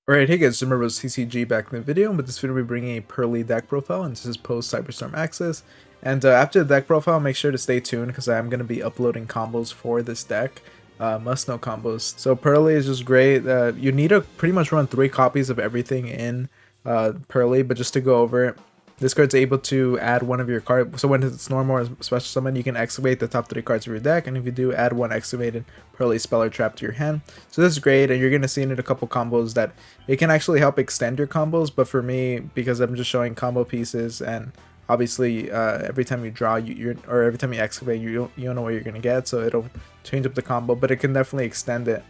Alright, hey guys, remember CCG back in the video, but this video will be bringing a Purrely Deck Profile, and this is post Cyberstorm Access. And after the deck profile, make sure to stay tuned because I'm going to be uploading combos for this deck, must-know combos. So Purrely is just great. You need to pretty much run 3 copies of everything in Purrely, but just to go over it, this card's able to add one of your cards. So when it's normal or special summon, you can excavate the top 3 cards of your deck, and if you do, add 1 excavated Purrely spell or trap to your hand. So this is great, and you're going to see in it a couple combos that it can actually help extend your combos, but for me, because I'm just showing combo pieces, and obviously every time you draw, or every time you excavate, you don't know what you're going to get, so it'll change up the combo, but it can definitely extend it.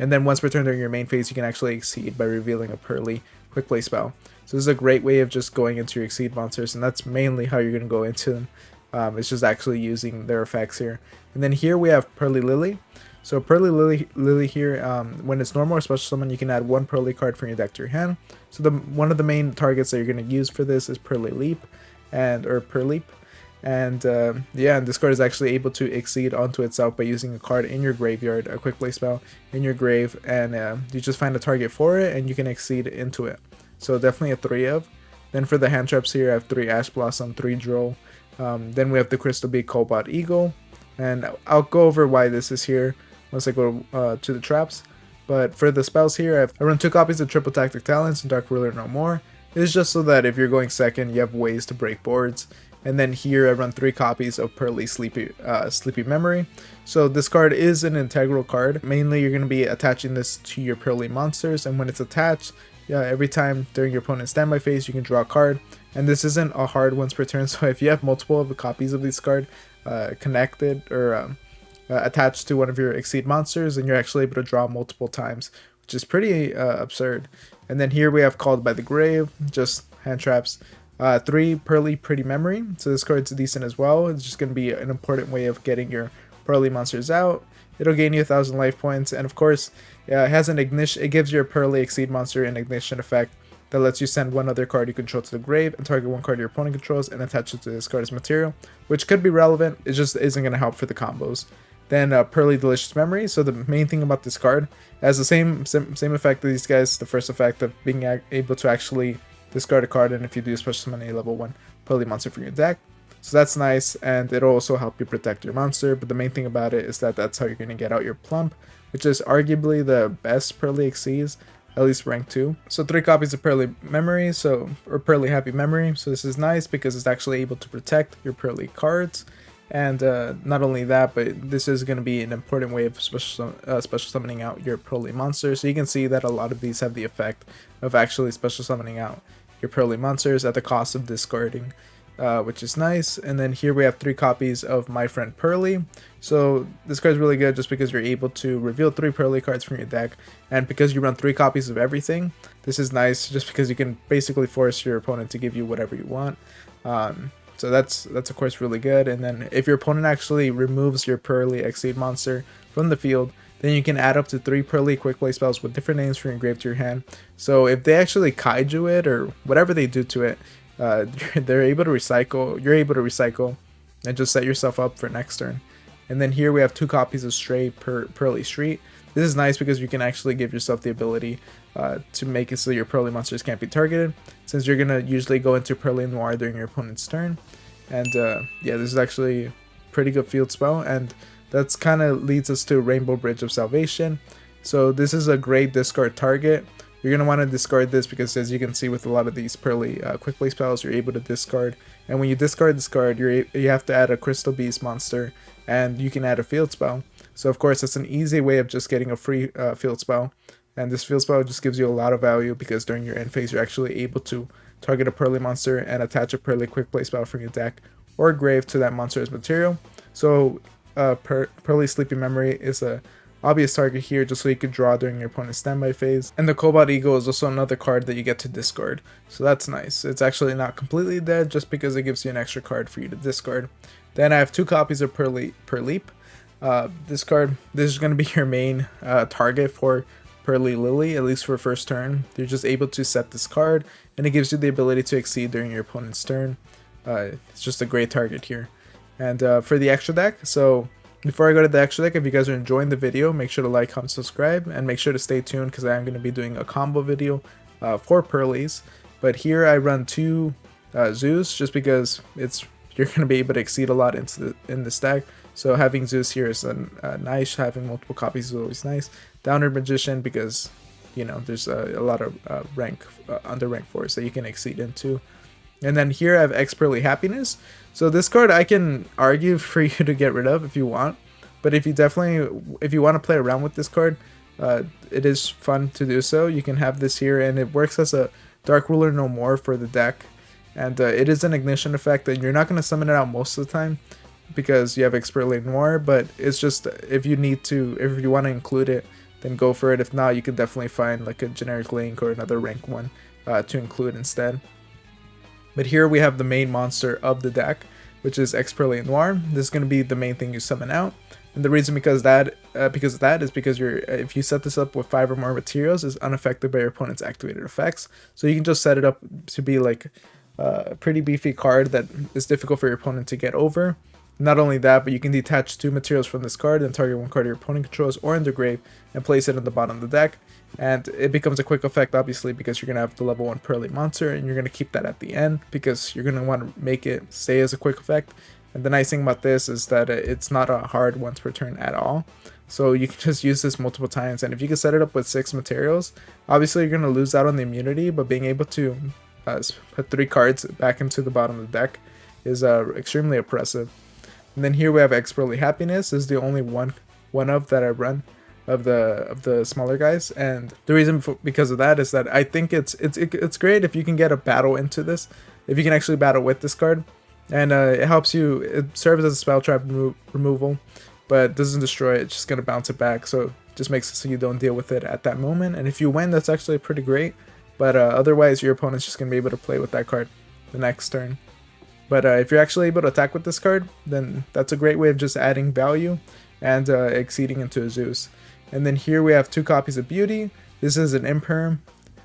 And then once returned during your main phase, you can actually exceed by revealing a Purrely quick play spell. So this is a great way of just going into your exceed monsters, and that's mainly how you're going to go into them. It's just actually using their effects here. And then here we have Purrely Lily. So Purrely Lily here, when it's normal or special summon, you can add 1 Purrely card from your deck to your hand. So one of the main targets that you're going to use for this is Purrely Leap, or Purrleap. And yeah, and this card is actually able to exceed onto itself by using a card in your graveyard, a quick play spell in your grave, and you just find a target for it and you can exceed into it. So definitely a 3 of. Then for the hand traps here, I have 3 Ash Blossom, 3 Duel. Then we have the Crystal Beak Cobalt Eagle, and I'll go over why this is here once I go to the traps. But for the spells here, I run 2 copies of Triple Tactic Talents and Dark Ruler No More. It's just so that if you're going second, you have ways to break boards. And then here I run 3 copies of Purrely Sleepy Memory. So this card is an integral card. Mainly you're going to be attaching this to your Purrely monsters, and when it's attached, every time during your opponent's standby phase, you can draw a card. And this isn't a hard once per turn, so if you have multiple of the copies of this card connected or attached to one of your Exceed monsters, then you're actually able to draw multiple times, which is pretty absurd. And then here we have Called by the Grave, just hand traps. 3 Purrely Pretty Memory, so this card's decent as well. It's just going to be an important way of getting your Purrely monsters out. It'll gain you 1,000 life points, and of course, it has an ignition. It gives your Purrely Exceed monster an ignition effect that lets you send 1 other card you control to the grave and target 1 card your opponent controls and attach it to this card as material, which could be relevant. It just isn't going to help for the combos. Then Purrely Delicious Memory. So the main thing about this card has the same effect of these guys. The first effect of being able to actually discard a card, and if you do special summon a level 1 Purrely monster from your deck. So that's nice, and it'll also help you protect your monster, but the main thing about it is that that's how you're going to get out your Plump, which is arguably the best Purrely Exceeds, at least rank 2. So 3 copies of Purrely Memory, or Purrely Happy Memory, so this is nice because it's actually able to protect your Purrely cards. And not only that, but this is going to be an important way of special summoning out your Purrely monsters. So you can see that a lot of these have the effect of actually special summoning out your Purrely monsters at the cost of discarding, which is nice. And then here we have 3 copies of My Friend Purrely. So this card is really good just because you're able to reveal 3 Purrely cards from your deck, and because you run 3 copies of everything, this is nice just because you can basically force your opponent to give you whatever you want. So that's of course really good. And then if your opponent actually removes your Purrely Exceed monster from the field, then you can add up to 3 Purrely quick play spells with different names from your grave to your hand. So if they actually kaiju it or whatever they do to it, they're able to recycle. You're able to recycle and just set yourself up for next turn. And then here we have 2 copies of Stray Purrely Street. This is nice because you can actually give yourself the ability to make it so your Purrely monsters can't be targeted, since you're gonna usually go into Purrely Noir during your opponent's turn. And yeah, this is actually a pretty good field spell, and that's kind of leads us to Rainbow Bridge of Salvation. So this is a great discard target. You're going to want to discard this because, as you can see with a lot of these Purrely quick play spells, you're able to discard. And when you discard this card, you have to add a Crystal Beast monster, and you can add a field spell. So of course, it's an easy way of just getting a free field spell. And this field spell just gives you a lot of value because during your end phase, you're actually able to target a Purrely monster and attach a Purrely quick play spell from your deck or grave to that monster as material. So Purrely Sleepy Memory is a obvious target here just so you could draw during your opponent's standby phase. And the Cobalt Eagle is also another card that you get to discard. So that's nice. It's actually not completely dead just because it gives you an extra card for you to discard. Then I have 2 copies of Purrleap. This is going to be your main target for Purrely Lily, at least for first turn. You're just able to set this card, and it gives you the ability to exceed during your opponent's turn. It's just a great target here. And for the extra deck, so Before I go to the extra deck, if you guys are enjoying the video, make sure to like, comment, subscribe, and make sure to stay tuned because I am going to be doing a combo video for Purrely's. But here I run 2 Zeus just because you're going to be able to exceed a lot in the stack. So having Zeus here is nice. Having multiple copies is always nice. Downer Magician because there's a lot of under rank 4s that you can exceed into. And then here I have Purrely Happiness. So this card I can argue for you to get rid of if you want, but if you want to play around with this card, it is fun to do so. You can have this here, and it works as a Dark Ruler No More for the deck, and it is an ignition effect, and you're not going to summon it out most of the time because you have Purrely Noir, but it's just if you want to include it, then go for it. If not, you can definitely find like a generic link or another rank one to include instead. But here we have the main monster of the deck, which is Purrely Noir. This is going to be the main thing you summon out. And the reason because of that is because if you set this up with 5 or more materials, it's unaffected by your opponent's activated effects. So you can just set it up to be like a pretty beefy card that is difficult for your opponent to get over. Not only that, but you can detach 2 materials from this card and target 1 card your opponent controls or in the grave and place it at the bottom of the deck. And it becomes a quick effect, obviously, because you're going to have the level 1 Purrely monster, and you're going to keep that at the end because you're going to want to make it stay as a quick effect. And the nice thing about this is that it's not a hard once per turn at all. So you can just use this multiple times, and if you can set it up with 6 materials, obviously you're going to lose out on the immunity, but being able to put 3 cards back into the bottom of the deck is extremely impressive. And then here we have Purrely Happiness. This is the only one of that I run of the smaller guys, and the reason because of that is that I think it's great if you can get a battle into this, if you can actually battle with this card, and it helps you. It serves as a spell trap removal, but doesn't destroy it. It's just gonna bounce it back, so it just makes it so you don't deal with it at that moment. And if you win, that's actually pretty great. But otherwise, your opponent's just gonna be able to play with that card the next turn. But if you're actually able to attack with this card, then that's a great way of just adding value and exceeding into a Zeus. And then here we have 2 copies of Beauty. This is an Imperm,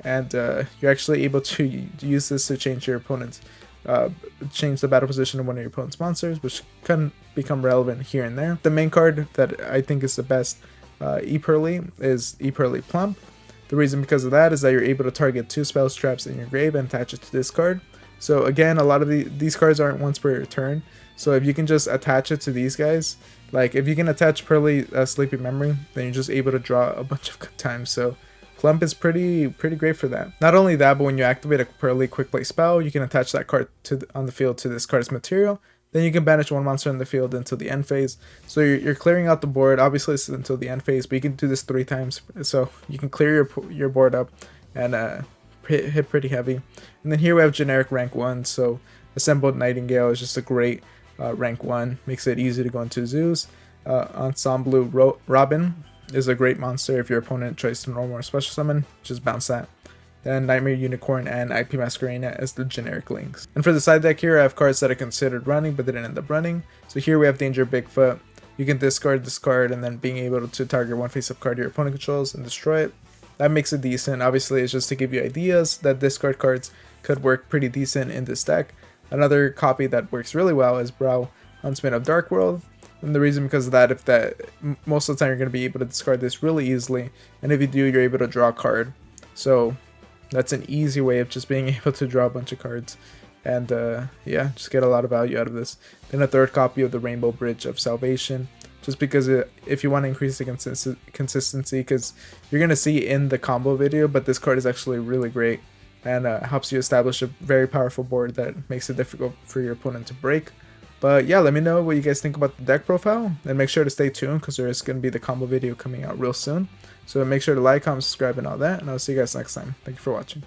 and you're actually able to use this to change your opponent's, change the battle position of one of your opponent's monsters, which can become relevant here and there. The main card that I think is the best Purrely is Purrely Plump. The reason because of that is that you're able to target 2 spells traps in your grave and attach it to this card. So again, a lot of these cards aren't once per turn. So if you can just attach it to these guys, like if you can attach Purrely Sleepy Memory, then you're just able to draw a bunch of good times. So Plump is pretty great for that. Not only that, but when you activate a Purrely Quick Play spell, you can attach that card on the field to this card's material. Then you can banish 1 monster in the field until the end phase. So you're clearing out the board. Obviously, it's until the end phase, but you can do this 3 times. So you can clear your board up and hit pretty heavy. And then here we have generic rank 1. So Assembled Nightingale is just a great rank 1. Makes it easy to go into Zeus. Ensemble Robin is a great monster. If your opponent tries to normal or special summon, just bounce that. Then Nightmare Unicorn and IP Masquerena as the generic links. And for the side deck here, I have cards that I considered running but didn't end up running. So here we have Danger Bigfoot. You can discard this card and then being able to target 1 face-up card your opponent controls and destroy it. That makes it decent. Obviously, it's just to give you ideas that discard cards could work pretty decent in this deck. Another copy that works really well is Brow Huntsman of Dark World. And the reason because of that, most of the time you're going to be able to discard this really easily. And if you do, you're able to draw a card. So that's an easy way of just being able to draw a bunch of cards. And yeah, just get a lot of value out of this. Then a 3rd copy of the Rainbow Bridge of Salvation. Just because if you want to increase the consistency, because you're going to see in the combo video, but this card is actually really great and helps you establish a very powerful board that makes it difficult for your opponent to break. But yeah, let me know what you guys think about the deck profile, and make sure to stay tuned because there is going to be the combo video coming out real soon. So make sure to like, comment, subscribe, and all that, and I'll see you guys next time. Thank you for watching.